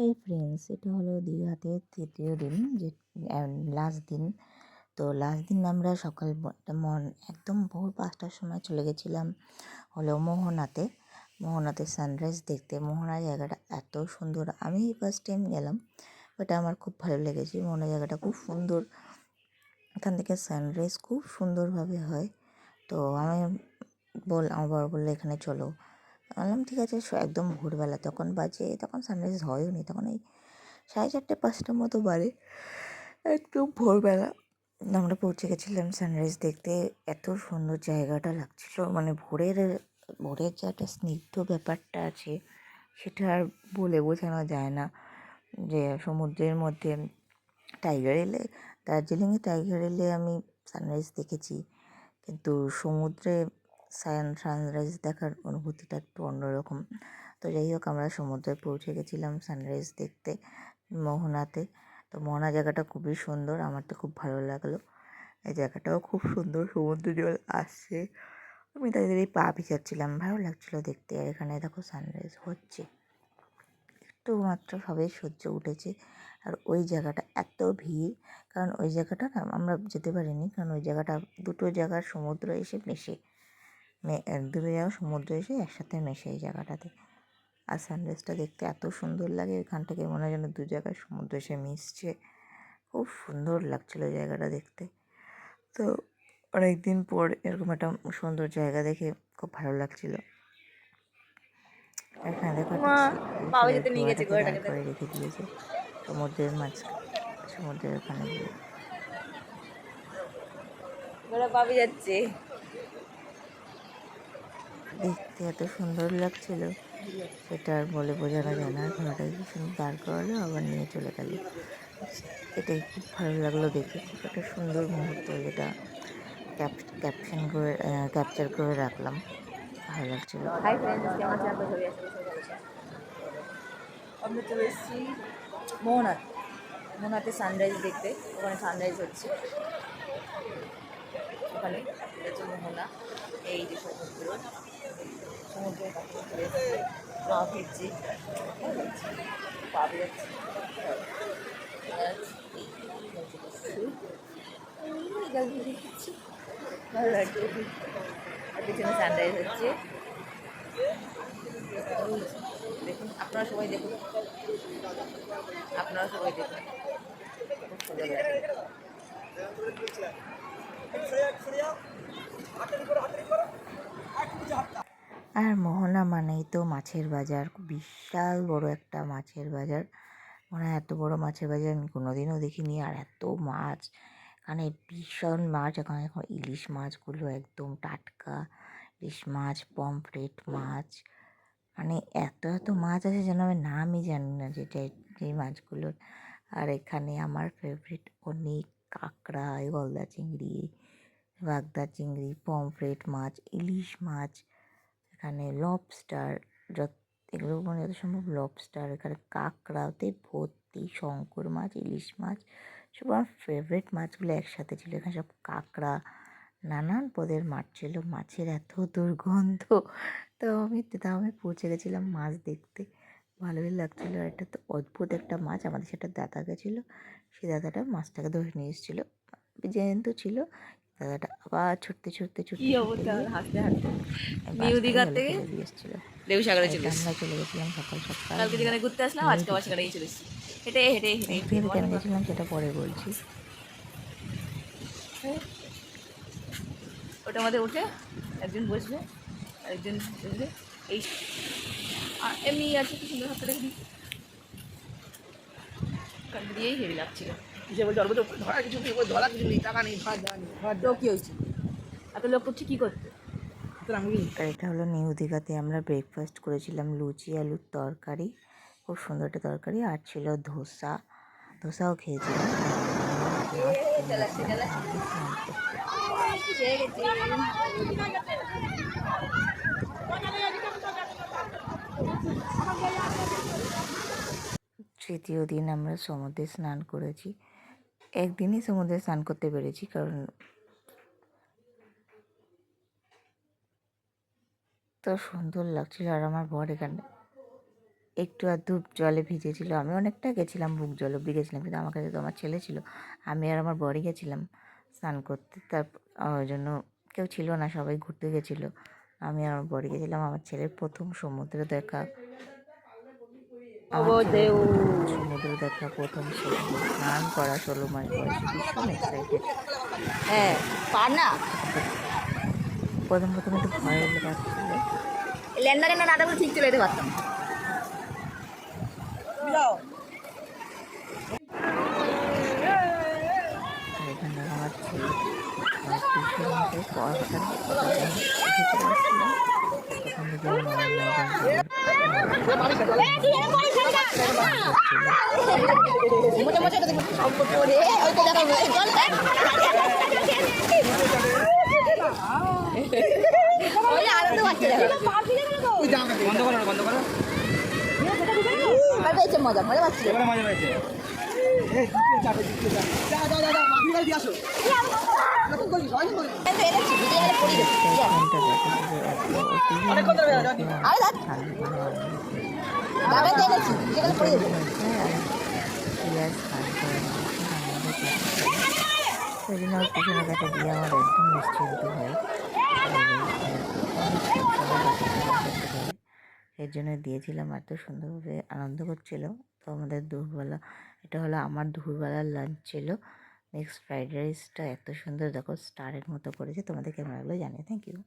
এই ফ্রেন্ডস, এটা হলো দীঘাতে তৃতীয় দিন, যে লাস্ট দিন। তো লাস্ট দিন আমরা সকাল একদম ভোর 5টার সময় চলে গেছিলাম হলো মোহনাতে সানরাইজ দেখতে। মোহনা জায়গাটা এত সুন্দর, আমি ফার্স্ট টাইম গেলাম, বাট আমার খুব ভালো লেগেছে। মোহনা জায়গাটা খুব সুন্দর, এখান থেকে সানরাইজ খুব সুন্দরভাবে হয়। তো আমার বর বললো এখানে চলো, বললাম ঠিক আছে। একদম ভোরবেলা, তখন সানরাইজ হয়ও নি, তখন এই 4:30-5টার মতো বাজে, একদম ভোরবেলা আমরা পৌঁছে গেছিলাম সানরাইজ দেখতে। এত সুন্দর জায়গাটা লাগছিল, মানে ভোরের যে একটা স্নিগ্ধ ব্যাপারটা আছে, সেটা আর বলে বোঝানো যায় না। যে সমুদ্রের মধ্যে দার্জিলিংয়ে টাইগার হিলে আমি সানরাইজ দেখেছি, কিন্তু সমুদ্রে সানরাইজ দেখার অনুভূতিটা একটু অন্যরকম। তো যাই হোক, আমরা সমুদ্রে পৌঁছে গেছিলাম সানরাইজ দেখতে মোহনাতে। তো মোহনা জায়গাটা খুবই সুন্দর, আমার তো খুব ভালো লাগলো। এই জায়গাটাও খুব সুন্দর, সমুদ্র জল আসছে, আমি তাদের এই পা ভিজাচ্ছিলাম, ভালো লাগছিলো দেখতে। আর এখানে দেখো সানরাইজ হচ্ছে, একটু মাত্র সবে সূর্য উঠেছে। আর ওই জায়গাটা এত ভিড়, কারণ ওই জায়গাটা না আমরা যেতে পারিনি, কারণ ওই জায়গাটা দুটো জায়গার সমুদ্র এসে সমুদ্র এসে একসাথে মেশে এই জায়গাটাতে। আর সানরাইজটা দেখতে এত সুন্দর লাগে, এখান থেকে মনে হয় যেন দু জায়গায় সমুদ্র এসে মিশছে, খুব সুন্দর লাগছিলো জায়গাটা দেখতে। তো অনেক দিন পর এরকম একটা সুন্দর জায়গা দেখে খুব ভালো লাগছিলো। এখানে দেখো দাঁড় করে রেখে দিয়েছে সমুদ্রের ওখানে গিয়ে যাচ্ছে, দেখতে এত সুন্দর লাগছিল, সেটা আর বলে বোঝানো যায় না। ঘোড়াটাকে কি সুন্দর দাঁড় করালো, আবার নিয়ে চলে গেল। এটাই খুব ভালো লাগলো দেখে, খুব একটা সুন্দর মুহূর্ত, যেটা ক্যাপচার করে রাখলাম, ভালো লাগছিল। হাই ফ্রেন্ডস, কেমন আছেন আপনারা সবাই? আশা করি সবাই ভালো আছেন। আমরা চলে এসেছি মোহনাতে সানরাইজ দেখতে। ওখানে সানরাইজ হচ্ছে, ওখানে হচ্ছে মোহনা। এই যে সমুদ্রের কাছে চলে এসেছি, পা ফিরছি, পাবে যাচ্ছি। ভালো লাগছে, আর পিছনে সানরাইজ হচ্ছে, দেখুন। আপনারা সবাই দেখুন, খুব সুন্দর লাগে। আর মোহনা মানেই তো মাছের বাজার, বিশাল বড় একটা মাছের বাজার। মনে হয় এত বড় মাছের বাজার আমি কোনোদিনও দেখিনি। আর এত মাছ, এখানে ভীষণ মাছ। এখানে এখন ইলিশ মাছগুলো একদম টাটকা, ইলিশ মাছ, পমফ্রেট মাছ, মানে এত মাছ আছে যেন আমি নামই জানি না যেই মাছগুলোর। আর এখানে আমার ফেভারিট অনেক কাঁকড়া, গলদা চিংড়ি, বাগদা চিংড়ি, পমফ্রেট মাছ, ইলিশ মাছ, এখানে লবস্টার, এগুলো মানে যত সম্ভব লবস্টার, এখানে কাঁকড়াতে ভর্তি, শঙ্কর মাছ, ইলিশ মাছ, সব আমার ফেভারিট মাছগুলো একসাথে ছিল। এখানে সব কাঁকড়া, নানান পদের মাছ ছিল, মাছের এত দুর্গন্ধ। আমি পৌঁছে গেছিলাম মাছ দেখতে, ভালোই লাগছিলো। আর এটা তো অদ্ভুত একটা মাছ, আমাদের সেটা দাদা গেছিলো, সেই দাদাটা মাছটাকে ধরে নিয়ে এসেছিলো, জ্যান্ত ছিল। দাদাটা আবার ছুটতে কি অবস্থা, গিয়ে হাসতে হাসতে নিউ মাছটাকে দীঘার জলে থেকে ফেলে দিয়ে এসেছিলো। লেবু সাগরে আর চলে এটা এসেছি। আমরা চলে গেছিলাম সকাল সকাল কালকে যেখানে ঘুরতে আসলাম, নিউ আজকে আবার দীঘাতে। সেখানেই চলে এসেছি। হেঁটে হেঁটে হেঁটে নিউ হেঁটে দীঘাতে কেন অনেক রাস্তা। গেছিলাম সেটা পরে বলছি। ওটার মধ্যে উঠে একজন বসবে, আরেকজন বসবে, এই আর এমনি আছে, কি সুন্দর হাতটা দেখবি, কাল দিয়েই হেভি লাগছিল। সে বলছে ওর মধ্যে ধরা কিছু নেই, ওই ধরা কিছু নেই, টাকা নেই, ধর দেওয়া নেই, ধর তো দেওয়া কী হয়েছে, এত লোক করছে কী করতে? সুতরাং বুঝলি। আর এটা হলো নিউ দীঘাতে আমরা ব্রেকফাস্ট করেছিলাম, লুচি আলুর তরকারি, খুব সুন্দর একটা তরকারি, আর ছিল ধোসাও খেয়েছিলাম। আর আমরা লাস্ট দিন চালাচ্ছে গেছিলাম চালাচ্ছে সমুদ্রে স্নান করতে। তৃতীয় দিন আমরা সমুদ্রে স্নান করেছি, একদিনই সমুদ্রে স্নান করতে পেরেছি, কারণ তো সুন্দর লাগছিল। আর আমার বর এখানে একটু আধটু জলে ভিজেছিল। আমি অনেকটা গেছিলাম, বুক জল অব্দি গেছিলাম, কিন্তু আমার কাছে তো আমার ছেলে ছিল। আমি আর আমার বরই গেছিলাম স্নান করতে। ওই জন্য কেউ ছিল না, সবাই ঘুরতে গেছিলো। আমি আর আমার বরই গেছিলাম। আমার ছেলের প্রথম সমুদ্র দেখা, সমুদ্র দেখা, প্রথম সমুদ্র স্নান করা 16 মাস বয়সে, ভীষণ এক্সাইটেড। হ্যাঁ পার না প্রথম একটু ভয় লাগছিল। ল্যান্ডারে না দাদা ঠিক চলে যেতে পারতাম। আর এখানে আমার ছেলে আমার পিসের মধ্যে পড়াশোনা উঠে চলে আসছিলাম। তখন থেকে আমার ময়দান মজা মজা পাচ্ছি। ওই জন্য ওর পিছনের কাছে দিয়ে আমার একদম নিশ্চিন্ত হয়। এর জন্য দিয়েছিলাম, এত সুন্দরভাবে আনন্দ করছিল। তো আমাদের দুপুরবেলা, এটা হলো আমার দুপুরবেলার লাঞ্চ ছিল। মিক্সড ফ্রাইড রাইসটা এত সুন্দর, দেখো স্টারের মতো করেছে। তোমাদের কেমন লাগলো জানিয়ে। Thank you.